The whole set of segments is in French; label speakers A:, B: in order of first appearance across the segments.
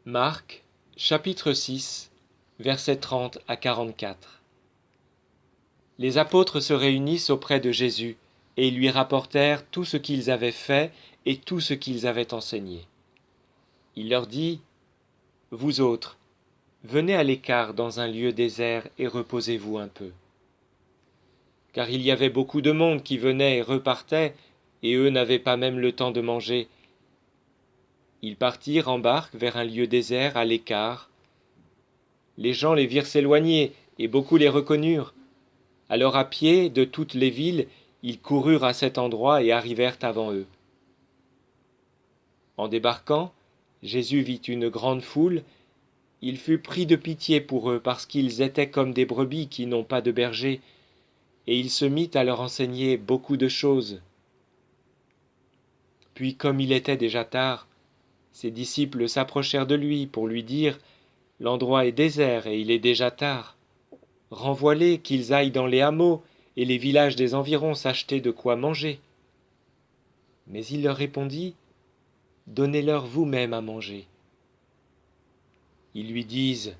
A: Marc, chapitre 6, versets 30 à 44. Les apôtres se réunissent auprès de Jésus, et ils lui rapportèrent tout ce qu'ils avaient fait et tout ce qu'ils avaient enseigné. Il leur dit, « Vous autres, venez à l'écart dans un lieu désert et reposez-vous un peu. » Car il y avait beaucoup de monde qui venait et repartait, et eux n'avaient pas même le temps de manger. Ils partirent en barque vers un lieu désert à l'écart. Les gens les virent s'éloigner, et beaucoup les reconnurent. Alors à pied de toutes les villes, ils coururent à cet endroit et arrivèrent avant eux. En débarquant, Jésus vit une grande foule. Il fut pris de pitié pour eux parce qu'ils étaient comme des brebis qui n'ont pas de berger, et il se mit à leur enseigner beaucoup de choses. Puis comme il était déjà tard, ses disciples s'approchèrent de lui pour lui dire « L'endroit est désert et il est déjà tard. Renvoie-les qu'ils aillent dans les hameaux et les villages des environs s'acheter de quoi manger. » Mais il leur répondit « Donnez-leur vous-même à manger. » Ils lui disent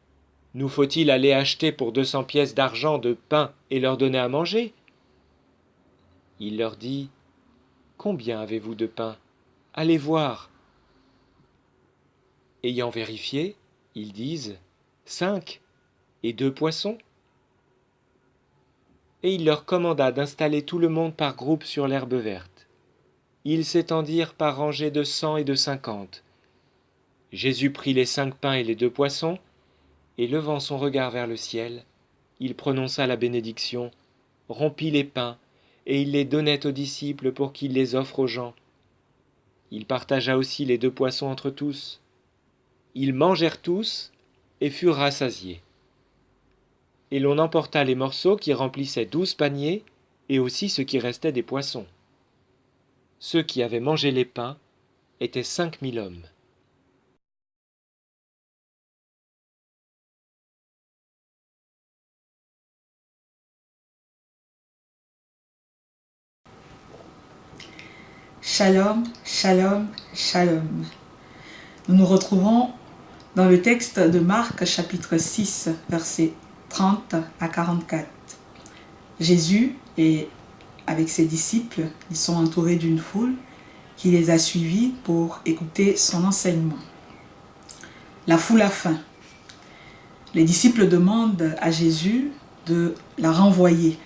A: « Nous faut-il aller acheter pour 200 pièces d'argent de pain et leur donner à manger ?» Il leur dit « Combien avez-vous de pain? Allez voir. » Ayant vérifié, ils disent « 5 et 2 poissons. » Et il leur commanda d'installer tout le monde par groupe sur l'herbe verte. Ils s'étendirent par rangées de 100 et de 50. Jésus prit les 5 pains et les 2 poissons, et levant son regard vers le ciel, il prononça la bénédiction, rompit les pains, et il les donnait aux disciples pour qu'ils les offrent aux gens. Il partagea aussi les 2 poissons entre tous. Ils mangèrent tous et furent rassasiés. Et l'on emporta les morceaux qui remplissaient 12 paniers, et aussi ce qui restait des poissons. Ceux qui avaient mangé les pains étaient 5000 hommes.
B: Shalom, shalom, shalom. Nous nous retrouvons dans le texte de Marc, chapitre 6, versets 30 à 44. Jésus et avec ses disciples, ils sont entourés d'une foule qui les a suivis pour écouter son enseignement. La foule a faim. Les disciples demandent à Jésus de la renvoyer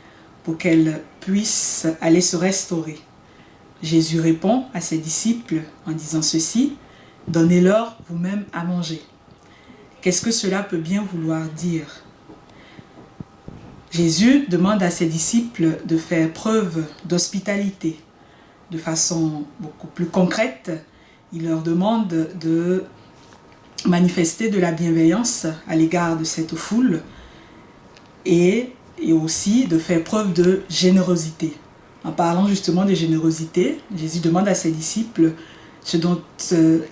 B: pour qu'elle puisse aller se restaurer. Jésus répond à ses disciples en disant ceci, « Donnez-leur vous-même à manger. » Qu'est-ce que cela peut bien vouloir dire? Jésus demande à ses disciples de faire preuve d'hospitalité. De façon beaucoup plus concrète, il leur demande de manifester de la bienveillance à l'égard de cette foule et aussi de faire preuve de générosité. En parlant justement de générosité, Jésus demande à ses disciples ce dont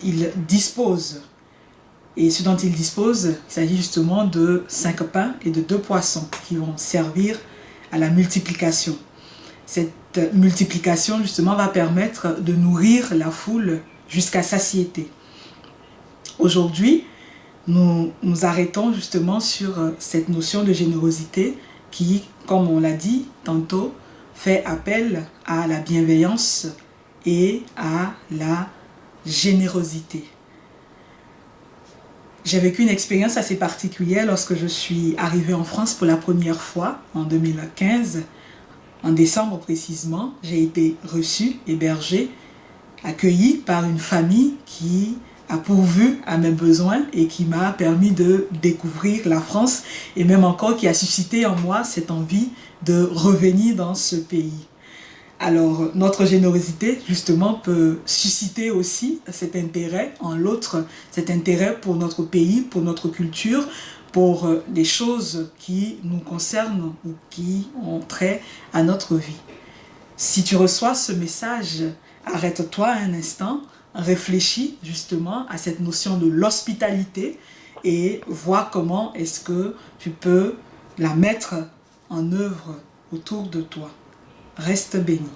B: ils disposent. Et ce dont ils disposent, il s'agit justement de 5 pains et de 2 poissons qui vont servir à la multiplication. Cette multiplication justement va permettre de nourrir la foule jusqu'à satiété. Aujourd'hui, nous nous arrêtons justement sur cette notion de générosité qui, comme on l'a dit tantôt, fait appel à la bienveillance et à la générosité. J'ai vécu une expérience assez particulière lorsque je suis arrivée en France pour la première fois en 2015. En décembre précisément, j'ai été reçue, hébergée, accueillie par une famille qui a pourvu à mes besoins et qui m'a permis de découvrir la France et même encore qui a suscité en moi cette envie de revenir dans ce pays. Alors notre générosité justement peut susciter aussi cet intérêt en l'autre, cet intérêt pour notre pays, pour notre culture, pour des choses qui nous concernent ou qui ont trait à notre vie. Si tu reçois ce message, arrête-toi un instant, réfléchis justement à cette notion de l'hospitalité et vois comment est-ce que tu peux la mettre en œuvre autour de toi. Reste béni.